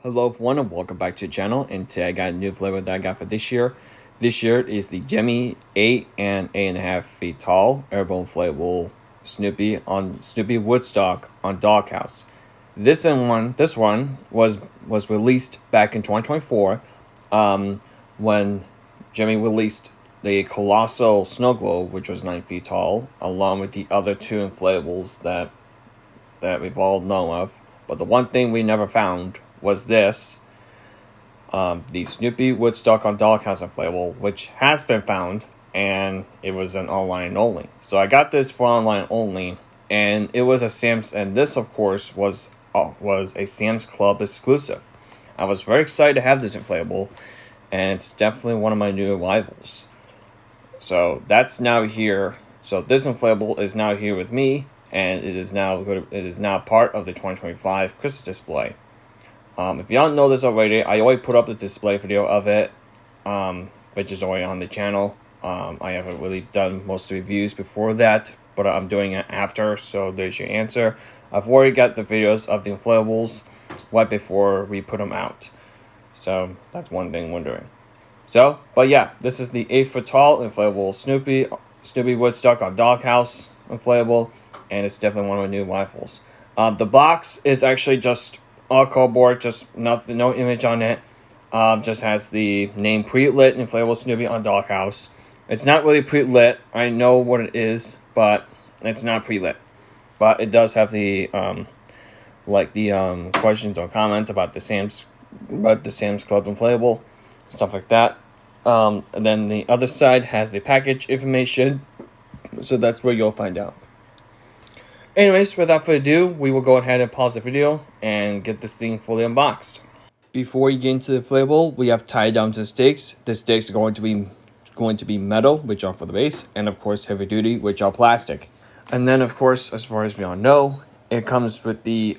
Hello everyone and welcome back to the channel, and today I got a new flavor that I got for this year. This year is the Gemmy 8 and 8.5 feet tall airblown inflatable Snoopy Woodstock on Doghouse. This one was released back in 2024 when Gemmy released the colossal snow globe, which was 9 feet tall, along with the other two inflatables that we've all known of. But the one thing we never found was this, the Snoopy Woodstock on Doghouse inflatable, which has been found, and it was an online only. So I got this for online only, and it was this of course was a Sam's Club exclusive. I was very excited to have this inflatable, and it's definitely one of my new arrivals. So that's now here. So this inflatable is now here with me, and it is now part of the 2025 Christmas display. If you don't know this already, I already put up the display video of it, which is already on the channel. I haven't really done most of the reviews before that, but I'm doing it after, so there's your answer. I've already got the videos of the inflatables right before we put them out. So that's one thing wondering. But yeah, this is the 8-foot tall inflatable Snoopy Woodstock on Doghouse inflatable, and it's definitely one of my new rifles. The box is actually just all cardboard, just nothing, no image on it. Just has the name pre-lit inflatable Snoopy on Doghouse. It's not really pre-lit. I know what it is, but it's not pre-lit. But it does have the questions or comments about the Sam's Club inflatable, stuff like that. And then the other side has the package information, so that's where you'll find out. Anyways, without further ado, we will go ahead and pause the video and get this thing fully unboxed. Before you get into the inflatable, we have tied down to the stakes. The stakes are going to be metal, which are for the base, and of course heavy duty, which are plastic. And then of course, as far as we all know, it comes with the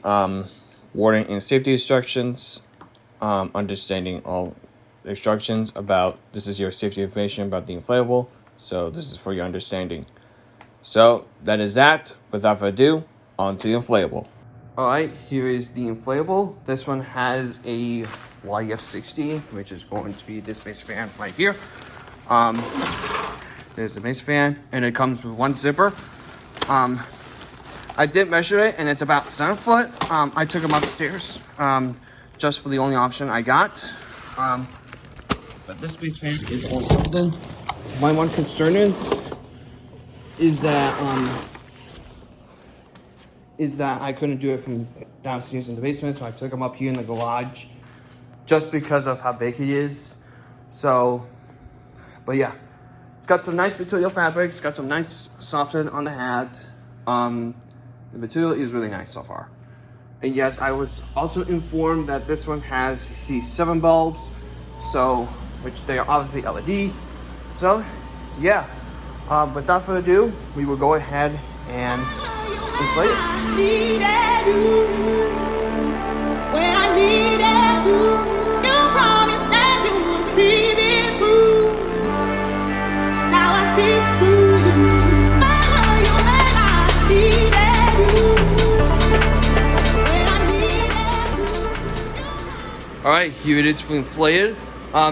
warning and safety instructions, understanding all instructions about this is your safety information about the inflatable, so this is for your understanding. So that is that. Without further ado, on to the inflatable. Alright, here is the inflatable. This one has a YF60, which is going to be this base fan right here. There's the base fan, and it comes with one zipper. I did measure it, and it's about 7 foot. I took them upstairs just for the only option I got. But this base fan is on something. My one concern is that I couldn't do it from downstairs in the basement, so I took them up here in the garage just because of how big he is. So, but yeah, it's got some nice material fabric. It's got some nice softening on the hat. The material is really nice so far. And yes, I was also informed that this one has C7 bulbs, so which they are obviously LED. So yeah, without further ado, we will go ahead and inflate it. Alright, here it is fully inflated.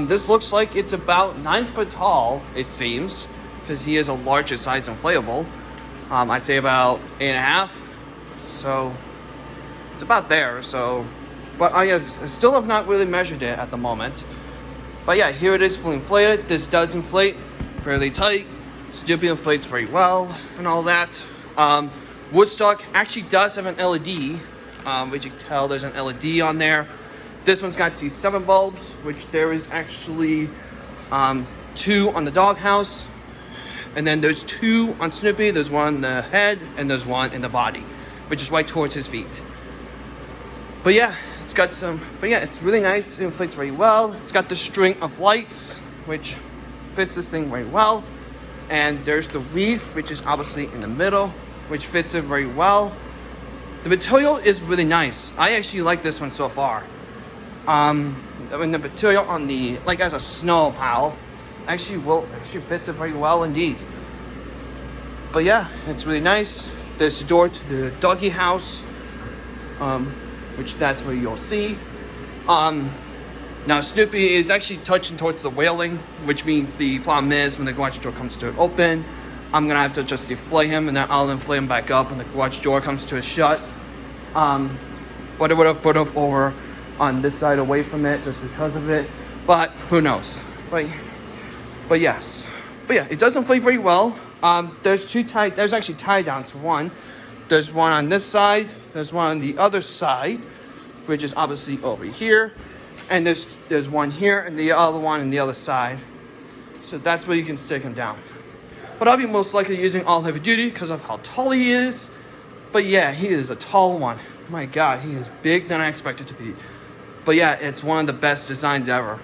This looks like it's about 9 foot tall, it seems, because he is a larger size inflatable. I'd say about 8.5. So it's about there. So, but I still have not really measured it at the moment. But yeah, here it is fully inflated. This does inflate fairly tight. Snoopy inflates very well and all that. Woodstock actually does have an LED, which you can tell there's an LED on there. This one's got C7 bulbs, which there is actually 2 on the Doghouse. And then there's 2 on Snoopy. There's one in the head and there's one in the body, which is right towards his feet. But yeah, it's really nice. It inflates very well. It's got the string of lights, which fits this thing very well. And there's the wreath, which is obviously in the middle, which fits it very well. The material is really nice. I actually like this one so far. I mean, the material on the, as a snow pile, actually fits it very well indeed. But yeah, it's really nice. There's a door to the doggy house, which that's where you'll see. Now Snoopy is actually touching towards the railing, which means the problem is when the garage door comes to open, I'm gonna have to just deflate him, and then I'll inflate him back up when the garage door comes to a shut. But I would have put him over on this side away from it just because of it, but who knows? But yeah, it does inflate very well. There's actually tie downs for one. There's one on this side, there's one on the other side, which is obviously over here, and there's one here and the other one on the other side. So that's where you can stick him down. But I'll be most likely using all heavy duty because of how tall he is. But yeah, he is a tall one. My God, he is bigger than I expected to be. But yeah, it's one of the best designs ever.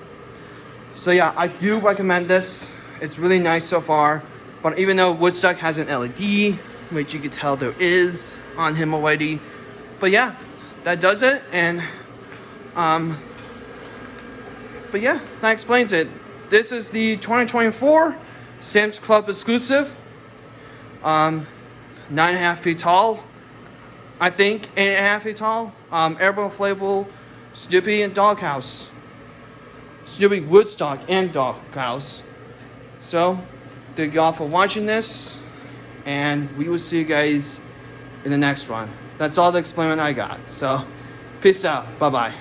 So yeah, I do recommend this. It's really nice so far. But even though Woodstock has an LED, which you can tell there is on him already. But yeah, that does it. And but yeah, that explains it. This is the 2024 Sam's Club exclusive. 9.5 feet tall. I think 8.5 feet tall. Airblown inflatable Snoopy and Doghouse. Snoopy Woodstock and Doghouse. So, thank you all for watching this, and we will see you guys in the next one. That's all the explaining I got. So, peace out. Bye bye.